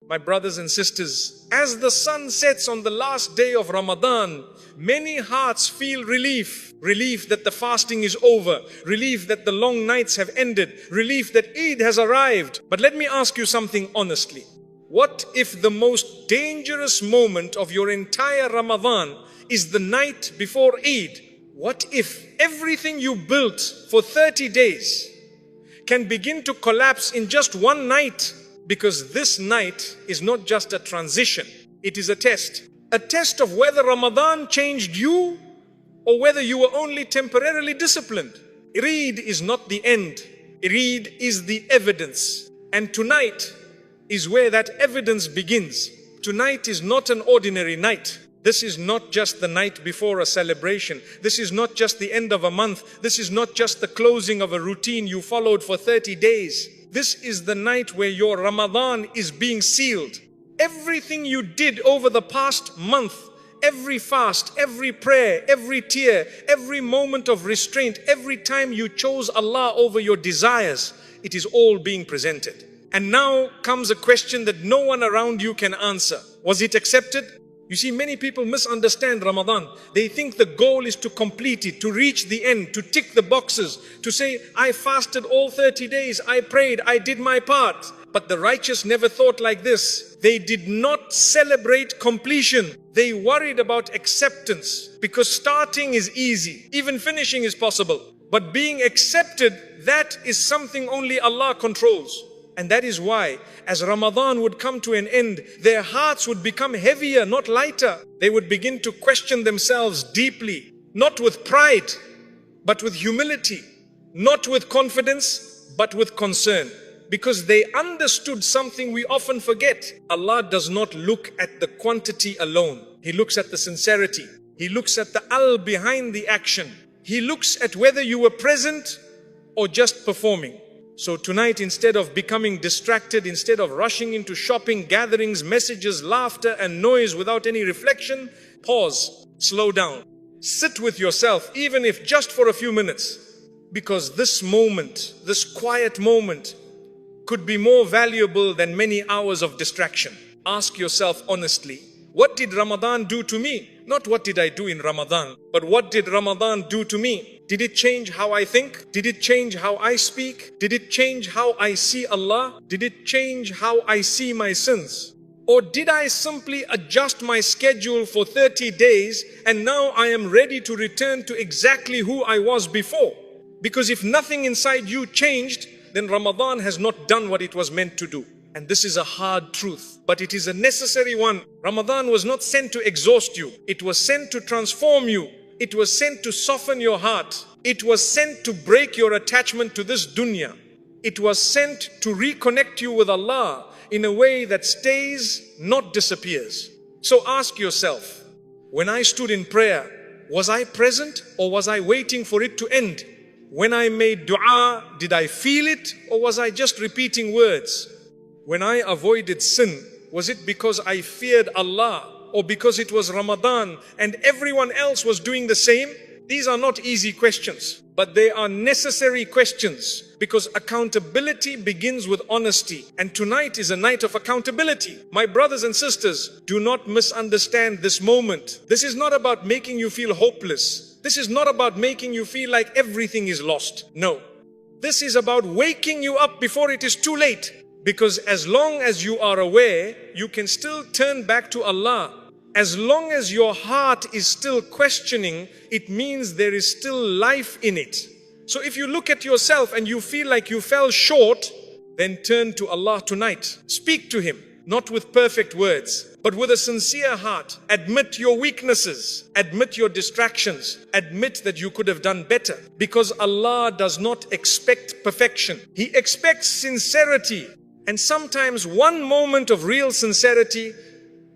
My brothers and sisters, as the sun sets on the last day of Ramadan, many hearts feel relief. Relief that the fasting is over. Relief that the long nights have ended. Relief that Eid has arrived. But let me ask you something honestly. What if the most dangerous moment of your entire Ramadan is the night before Eid? What if everything you built for 30 days can begin to collapse in just one night? Because this night is not just a transition, it is a test. A test of whether Ramadan changed you or whether you were only temporarily disciplined. Eid is not the end. Eid is the evidence. And tonight is where that evidence begins. Tonight is not an ordinary night. This is not just the night before a celebration. This is not just the end of a month. This is not just the closing of a routine you followed for 30 days. This is the night where your Ramadan is being sealed. Everything you did over the past month, every fast, every prayer, every tear, every moment of restraint, every time you chose Allah over your desires, it is all being presented. And now comes a question that no one around you can answer. Was it accepted? You see, many people misunderstand Ramadan. They think the goal is to complete it, to reach the end, to tick the boxes, to say, I fasted all 30 days, I prayed, I did my part. But the righteous never thought like this. They did not celebrate completion. They worried about acceptance, because starting is easy, even finishing is possible. But being accepted, that is something only Allah controls. And that is why, as Ramadan would come to an end, their hearts would become heavier, not lighter. They would begin to question themselves deeply, not with pride, but with humility, not with confidence, but with concern. Because they understood something we often forget. Allah does not look at the quantity alone. He looks at the sincerity. He looks at the al behind the action. He looks at whether you were present or just performing. So tonight, instead of becoming distracted, instead of rushing into shopping, gatherings, messages, laughter and noise without any reflection, pause, slow down, sit with yourself, even if just for a few minutes. Because this moment, this quiet moment, could be more valuable than many hours of distraction. Ask yourself honestly, what did Ramadan do to me? Not what did I do in Ramadan, but what did Ramadan do to me? Did it change how I think? Did it change how I speak? Did it change how I see Allah? Did it change how I see my sins? Or did I simply adjust my schedule for 30 days and now I am ready to return to exactly who I was before? Because if nothing inside you changed, then Ramadan has not done what it was meant to do. And this is a hard truth, but it is a necessary one. Ramadan was not sent to exhaust you. It was sent to transform you. It was sent to soften your heart. It was sent to break your attachment to this dunya. It was sent to reconnect you with Allah in a way that stays, not disappears. So ask yourself, when I stood in prayer, was I present or was I waiting for it to end? When I made dua, did I feel it or was I just repeating words? When I avoided sin, was it because I feared Allah or because it was Ramadan and everyone else was doing the same? These are not easy questions, but they are necessary questions, because accountability begins with honesty. And tonight is a night of accountability. My brothers and sisters, do not misunderstand this moment. This is not about making you feel hopeless. This is not about making you feel like everything is lost. No. This is about waking you up before it is too late. Because as long as you are aware, you can still turn back to Allah. As long as your heart is still questioning, it means there is still life in it. So if you look at yourself and you feel like you fell short, then turn to Allah tonight. Speak to Him, not with perfect words, but with a sincere heart. Admit your weaknesses, admit your distractions, admit that you could have done better. Because Allah does not expect perfection. He expects sincerity. And sometimes one moment of real sincerity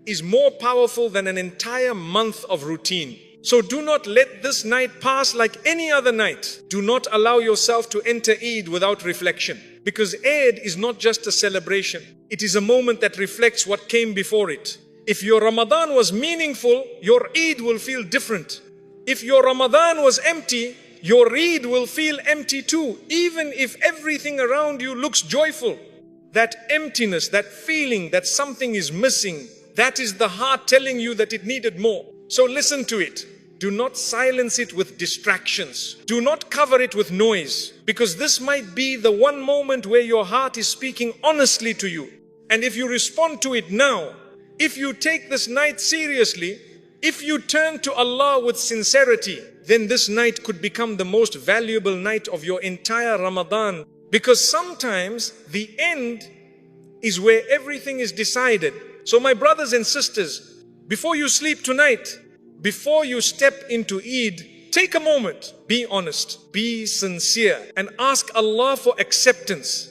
is more powerful than an entire month of routine. So do not let this night pass like any other night. Do not allow yourself to enter Eid without reflection. Because Eid is not just a celebration. It is a moment that reflects what came before it. If your Ramadan was meaningful, your Eid will feel different. If your Ramadan was empty, your Eid will feel empty too, even if everything around you looks joyful. That emptiness, that feeling that something is missing, that is the heart telling you that it needed more. So listen to it. Do not silence it with distractions. Do not cover it with noise, because this might be the one moment where your heart is speaking honestly to you. And if you respond to it now, if you take this night seriously, if you turn to Allah with sincerity, then this night could become the most valuable night of your entire Ramadan. Because sometimes the end is where everything is decided. So my brothers and sisters, before you sleep tonight, before you step into Eid, take a moment, be honest, be sincere, and ask Allah for acceptance.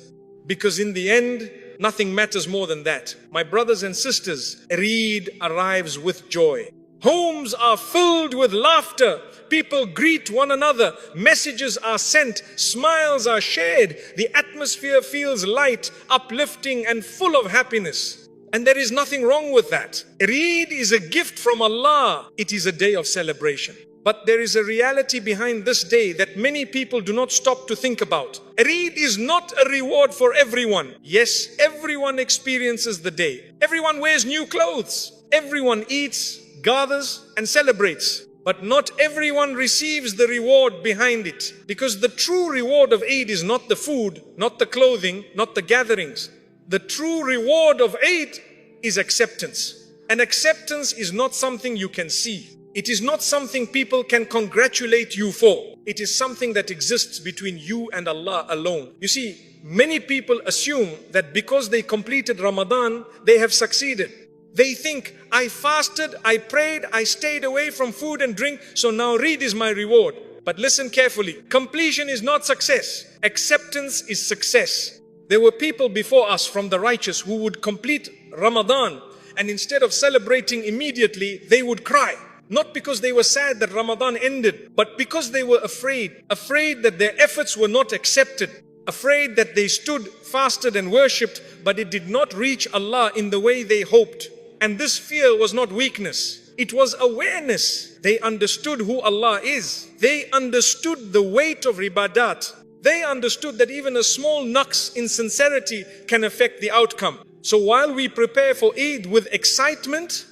Because in the end, nothing matters more than that. My brothers and sisters, Eid arrives with joy. Homes are filled with laughter. People greet one another. Messages are sent. Smiles are shared. The atmosphere feels light, uplifting, and full of happiness. And there is nothing wrong with that. Eid is a gift from Allah. It is a day of celebration. But there is a reality behind this day that many people do not stop to think about. Eid is not a reward for everyone. Yes, everyone experiences the day. Everyone wears new clothes. Everyone eats, gathers, and celebrates. But not everyone receives the reward behind it. Because the true reward of Eid is not the food, not the clothing, not the gatherings. The true reward of Eid is acceptance. And acceptance is not something you can see. It is not something people can congratulate you for. It is something that exists between you and Allah alone. You see, many people assume that because they completed Ramadan, they have succeeded. They think, I fasted, I prayed, I stayed away from food and drink, so now Eid is my reward. But listen carefully. Completion is not success. Acceptance is success. There were people before us from the righteous who would complete Ramadan, and instead of celebrating immediately, they would cry. Not because they were sad that Ramadan ended, but because they were afraid. Afraid that their efforts were not accepted. Afraid that they stood, fasted and worshipped, but it did not reach Allah in the way they hoped. And this fear was not weakness. It was awareness. They understood who Allah is. They understood the weight of Ibadat. They understood that even a small naqs in sincerity can affect the outcome. So while we prepare for Eid with excitement,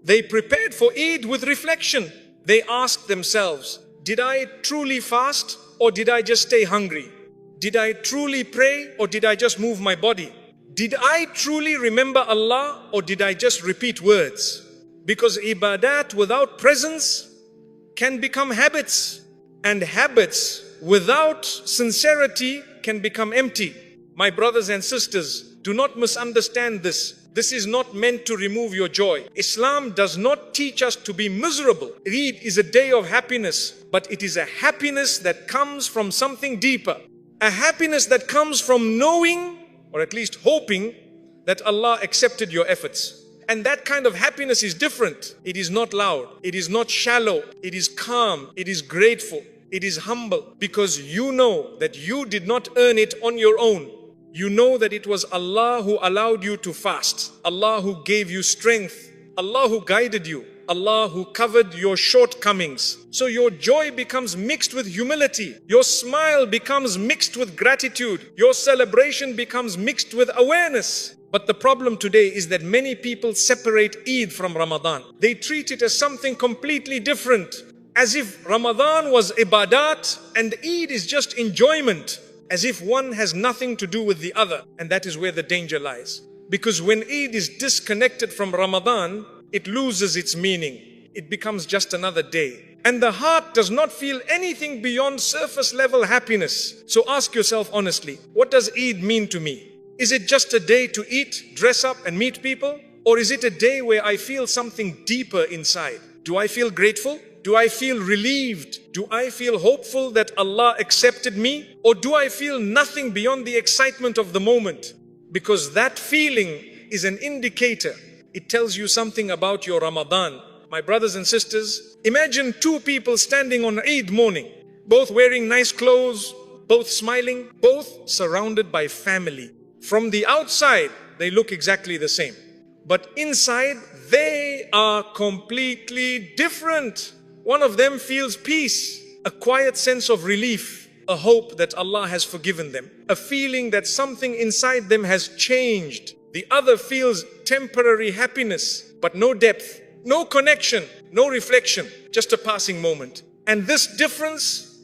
they prepared for Eid with reflection. They asked themselves, did I truly fast or did I just stay hungry? Did I truly pray or did I just move my body? Did I truly remember Allah or did I just repeat words? Because ibadat without presence can become habits, and habits without sincerity can become empty. My brothers and sisters, do not misunderstand this. This is not meant to remove your joy. Islam does not teach us to be miserable. Eid is a day of happiness, but it is a happiness that comes from something deeper. A happiness that comes from knowing, or at least hoping, that Allah accepted your efforts. And that kind of happiness is different. It is not loud. It is not shallow. It is calm. It is grateful. It is humble, because you know that you did not earn it on your own. You know that it was Allah who allowed you to fast, Allah who gave you strength, Allah who guided you, Allah who covered your shortcomings. So your joy becomes mixed with humility. Your smile becomes mixed with gratitude. Your celebration becomes mixed with awareness. But the problem today is that many people separate Eid from Ramadan. They treat it as something completely different, as if Ramadan was ibadat and Eid is just enjoyment, as if one has nothing to do with the other. And that is where the danger lies. Because when Eid is disconnected from Ramadan, it loses its meaning. It becomes just another day. And the heart does not feel anything beyond surface level happiness. So ask yourself honestly, what does Eid mean to me? Is it just a day to eat, dress up and meet people? Or is it a day where I feel something deeper inside? Do I feel grateful? Do I feel relieved? Do I feel hopeful that Allah accepted me? Or do I feel nothing beyond the excitement of the moment? Because that feeling is an indicator. It tells you something about your Ramadan. My brothers and sisters, imagine two people standing on Eid morning, both wearing nice clothes, both smiling, both surrounded by family. From the outside, they look exactly the same. But inside, they are completely different. One of them feels peace, a quiet sense of relief. a hope that Allah has forgiven them, a feeling that something inside them has changed. The other feels temporary happiness, but no depth, no connection, no reflection, just a passing moment. And this difference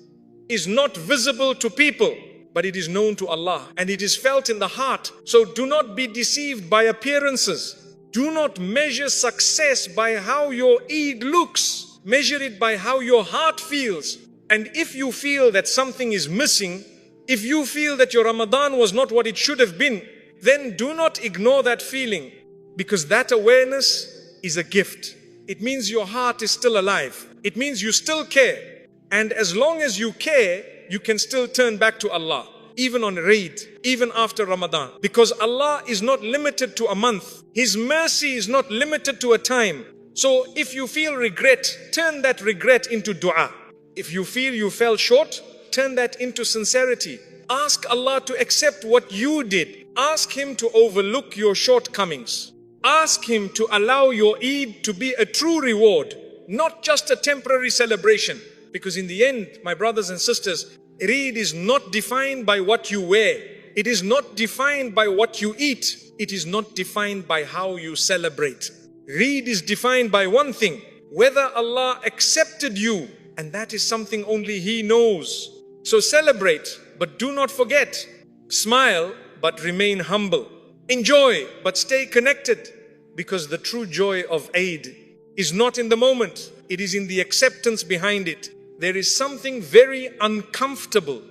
is not visible to people, but it is known to Allah, and it is felt in the heart. So do not be deceived by appearances. Do not measure success by how your Eid looks. Measure it by how your heart feels. And if you feel that something is missing, if you feel that your Ramadan was not what it should have been, then do not ignore that feeling, because that awareness is a gift. It means your heart is still alive. It means you still care. And as long as you care, you can still turn back to Allah, even on Eid, even after Ramadan. Because Allah is not limited to a month. His mercy is not limited to a time. So if you feel regret, turn that regret into dua. If you feel you fell short, turn that into sincerity. Ask Allah to accept what you did. Ask Him to overlook your shortcomings. Ask Him to allow your Eid to be a true reward, not just a temporary celebration. Because in the end, my brothers and sisters, Eid is not defined by what you wear. It is not defined by what you eat. It is not defined by how you celebrate. Eid is defined by one thing, whether Allah accepted you, and that is something only He knows. So celebrate, but do not forget. Smile, but remain humble. Enjoy, but stay connected. Because the true joy of Eid is not in the moment. It is in the acceptance behind it. There is something very uncomfortable,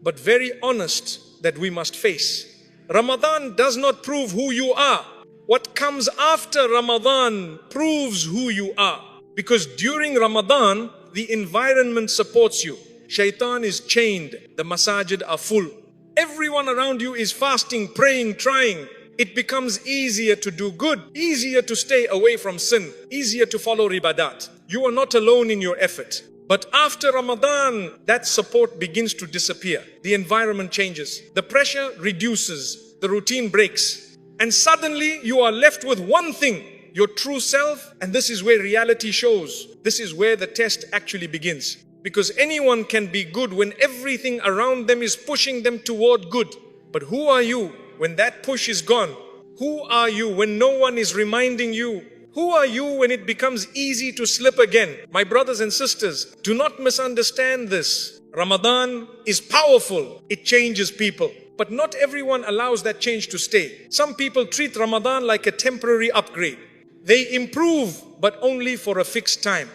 but very honest that we must face. Ramadan does not prove who you are. What comes after Ramadan proves who you are. Because during Ramadan, the environment supports you. Shaitan is chained. The masajid are full. Everyone around you is fasting, praying, trying. It becomes easier to do good, easier to stay away from sin, easier to follow ibadat. You are not alone in your effort. But after Ramadan, that support begins to disappear. The environment changes. The pressure reduces. The routine breaks. And suddenly you are left with one thing, your true self. And this is where reality shows. This is where the test actually begins. Because anyone can be good when everything around them is pushing them toward good. But who are you when that push is gone? Who are you when no one is reminding you? Who are you when it becomes easy to slip again? My brothers and sisters, do not misunderstand this. Ramadan is powerful. It changes people. But not everyone allows that change to stay. Some people treat Ramadan like a temporary upgrade. They improve, but only for a fixed time.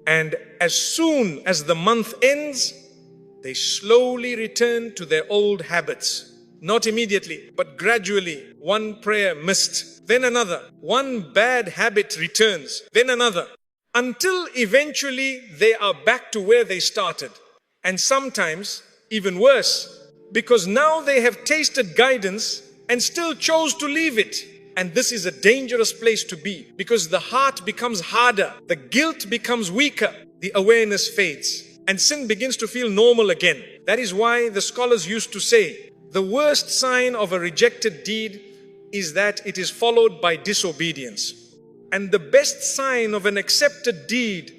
And as soon as the month ends, they slowly return to their old habits. Not immediately, but gradually. One prayer missed, then another. One bad habit returns, then another. Until eventually they are back to where they started. And sometimes even worse, because now they have tasted guidance and still chose to leave it. And this is a dangerous place to be, because the heart becomes harder, the guilt becomes weaker, the awareness fades, and sin begins to feel normal again. That is why the scholars used to say, the worst sign of a rejected deed is that it is followed by disobedience. And the best sign of an accepted deed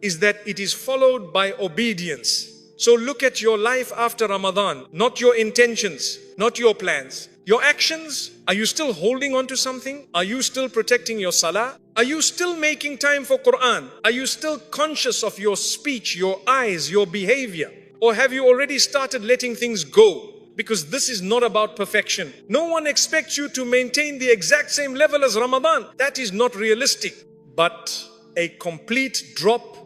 is that it is followed by obedience. So look at your life after Ramadan, not your intentions, not your plans. Your actions, are you still holding on to something? Are you still protecting your salah? Are you still making time for Quran? Are you still conscious of your speech, your eyes, your behavior? Or have you already started letting things go? Because this is not about perfection. No one expects you to maintain the exact same level as Ramadan. That is not realistic. But a complete drop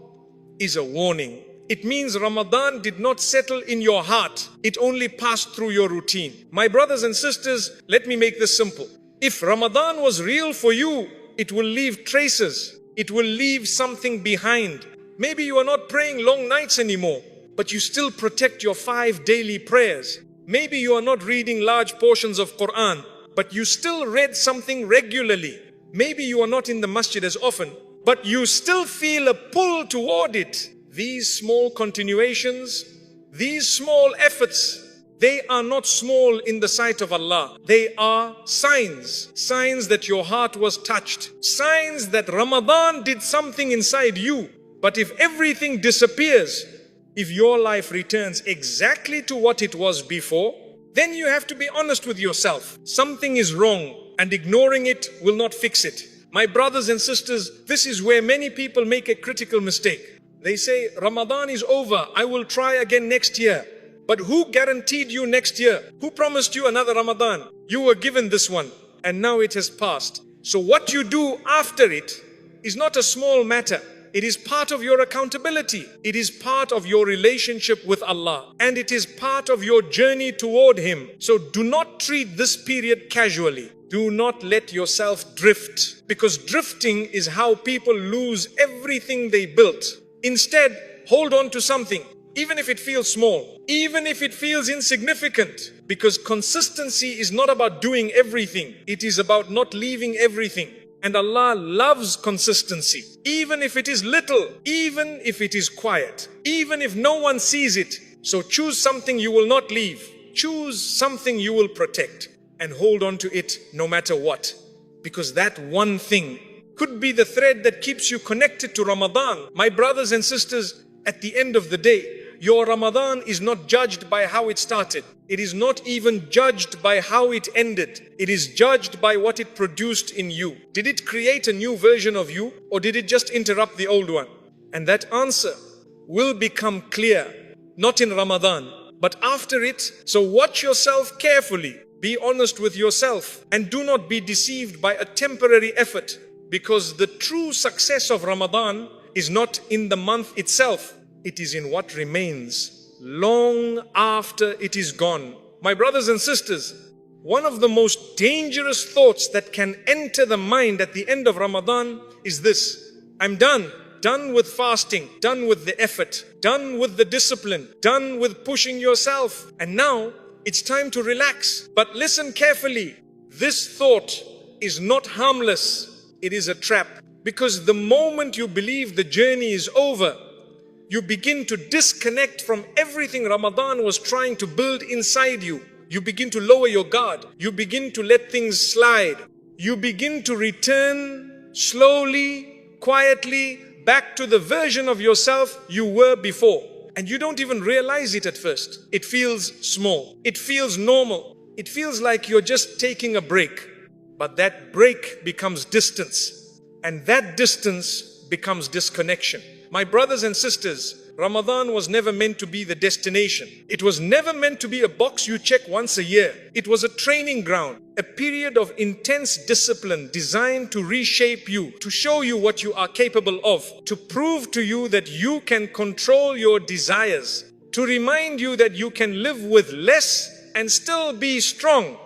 is a warning. It means Ramadan did not settle in your heart. It only passed through your routine. My brothers and sisters, let me make this simple. If Ramadan was real for you, it will leave traces. It will leave something behind. Maybe you are not praying long nights anymore, but you still protect your 5 daily prayers. Maybe you are not reading large portions of Quran, but you still read something regularly. Maybe you are not in the masjid as often, but you still feel a pull toward it. These small continuations, these small efforts, they are not small in the sight of Allah. They are signs. Signs that your heart was touched. Signs that Ramadan did something inside you. But if everything disappears, If your life returns exactly to what it was before, then you have to be honest with yourself. Something is wrong, and ignoring it will not fix it. My brothers and sisters, this is where many people make a critical mistake. They say, Ramadan is over, I will try again next year. But who guaranteed you next year? Who promised you another Ramadan? You were given this one, and now it has passed. So what you do after it is not a small matter. It is part of your accountability. It is part of your relationship with Allah. And it is part of your journey toward Him. So do not treat this period casually. Do not let yourself drift. Because drifting is how people lose everything they built. Instead, hold on to something. Even if it feels small. Even if it feels insignificant. Because consistency is not about doing everything. It is about not leaving everything. And Allah loves consistency, even if it is little, even if it is quiet, even if no one sees it. So choose something you will not leave. Choose something you will protect and hold on to it no matter what. Because that one thing could be the thread that keeps you connected to Ramadan. My brothers and sisters, at the end of the day, your Ramadan is not judged by how it started. It is not even judged by how it ended. It is judged by what it produced in you. Did it create a new version of you, or did it just interrupt the old one? And that answer will become clear, not in Ramadan, but after it. So watch yourself carefully. Be honest with yourself and do not be deceived by a temporary effort, because the true success of Ramadan is not in the month itself. It is in what remains long after it is gone. My brothers and sisters, one of the most dangerous thoughts that can enter the mind at the end of Ramadan is this: I'm done. Done with fasting, done with the effort, done with the discipline, done with pushing yourself. And now it's time to relax. But listen carefully. This thought is not harmless. It is a trap. Because the moment you believe the journey is over, you begin to disconnect from everything Ramadan was trying to build inside you. You begin to lower your guard. You begin to let things slide. You begin to return slowly, quietly, back to the version of yourself you were before. And you don't even realize it at first. It feels small. It feels normal. It feels like you're just taking a break. But that break becomes distance. And that distance becomes disconnection. My brothers and sisters, Ramadan was never meant to be the destination. It was never meant to be a box you check once a year. It was a training ground, a period of intense discipline designed to reshape you, to show you what you are capable of, to prove to you that you can control your desires, to remind you that you can live with less and still be strong.